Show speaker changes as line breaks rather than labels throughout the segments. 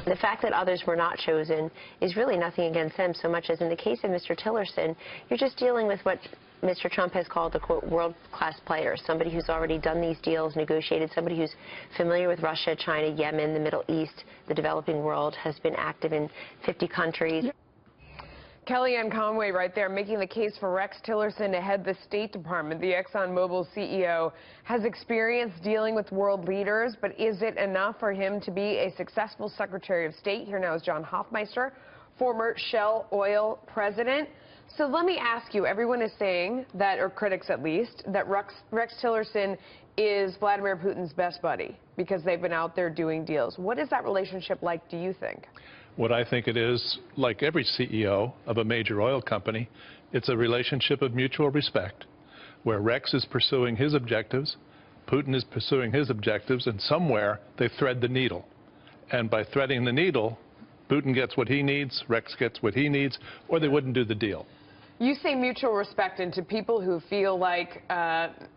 The fact that others were not chosen is really nothing against them so much as in the case of Mr. Tillerson, you're just dealing with what Mr. Trump has called a, quote, world-class player, somebody who's already done these deals, negotiated, somebody who's familiar with Russia, China, Yemen, the Middle East, the developing world, has been active in 50 countries.
Kellyanne Conway right there making the case for Rex Tillerson to head the State Department. The ExxonMobil CEO has experience dealing with world leaders, but is it enough for him to be a successful Secretary of State? Here now is John Hofmeister, former Shell Oil president. So let me ask you, everyone is saying that, or critics at least, that Rex Tillerson is Vladimir Putin's best buddy because they've been out there doing deals. What is that relationship like, do you think?
What I think it is, like every CEO of a major oil company, it's a relationship of mutual respect, where Rex is pursuing his objectives, Putin is pursuing his objectives, and somewhere they thread the needle. And by threading the needle, Putin gets what he needs, Rex gets what he needs, or they wouldn't do the deal.
You say mutual respect, and to people who feel like,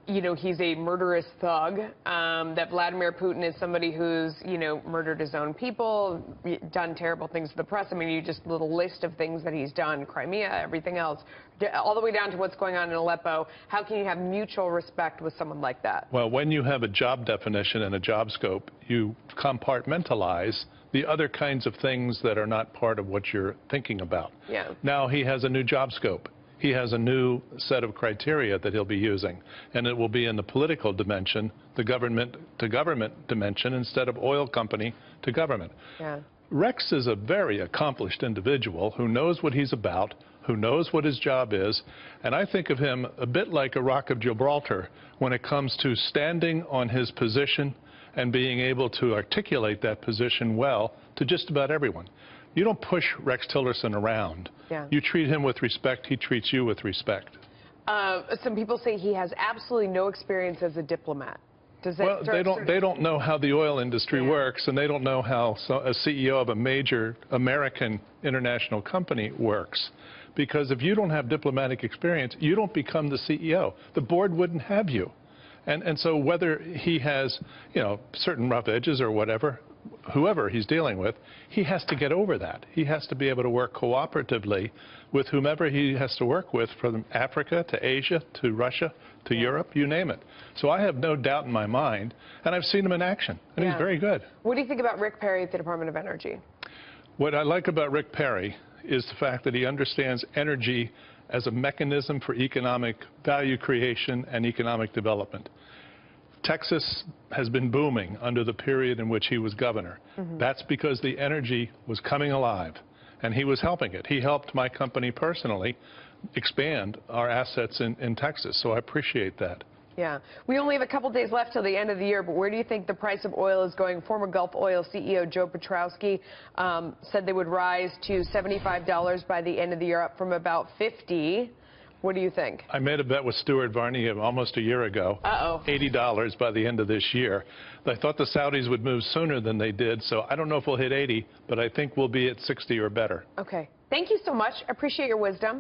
you know, he's a murderous thug, that Vladimir Putin is somebody who's, you know, murdered his own people, done terrible things to the press. I mean, you just a little list of things that he's done, Crimea, everything else, all the way down to what's going on in Aleppo. How can you have mutual respect with someone like that?
Well, when you have a job definition and a job scope, you compartmentalize the other kinds of things that are not part of what you're thinking about.
Yeah.
Now he has a new job scope. He has a new set of criteria that he'll be using, and it will be in the political dimension, the government-to-government dimension, instead of oil company to government.
Yeah.
Rex is a very accomplished individual who knows what he's about, who knows what his job is, and I think of him a bit like a Rock of Gibraltar when it comes to standing on his position and being able to articulate that position well to just about everyone. You don't push Rex Tillerson around.
Yeah.
You treat him with respect, he treats you with respect.
Some people say he has absolutely no experience as a diplomat. Does that
well, they don't know how the oil industry works, and they don't know how a CEO of a major American international company works. Because if you don't have diplomatic experience, you don't become the CEO. The board wouldn't have you. And so whether he has, you know, certain rough edges or whatever, whoever he's dealing with, he has to get over that. He has to be able to work cooperatively with whomever he has to work with, from Africa to Asia to Russia to Europe, you name it. So I have no doubt in my mind, and I've seen him in action, and he's very good.
What do you think about Rick Perry at the Department of Energy?
What I like about Rick Perry is the fact that he understands energy as a mechanism for economic value creation and economic development. Texas has been booming under the period in which he was governor. That's because the energy was coming alive, and he was helping it. He helped my company personally expand our assets in Texas, so I appreciate that.
Yeah. We only have a couple days left till the end of the year, but where do you think the price of oil is going? Former Gulf Oil CEO Joe Petrowski said they would rise to $75 by the end of the year, up from about $50. What do you think?
I made a bet with Stuart Varney almost a year ago. $80 by the end of this year. I thought the Saudis would move sooner than they did, so I don't know if we'll hit 80, but I think we'll be at 60 or better.
Okay. Thank you so much. I appreciate your wisdom.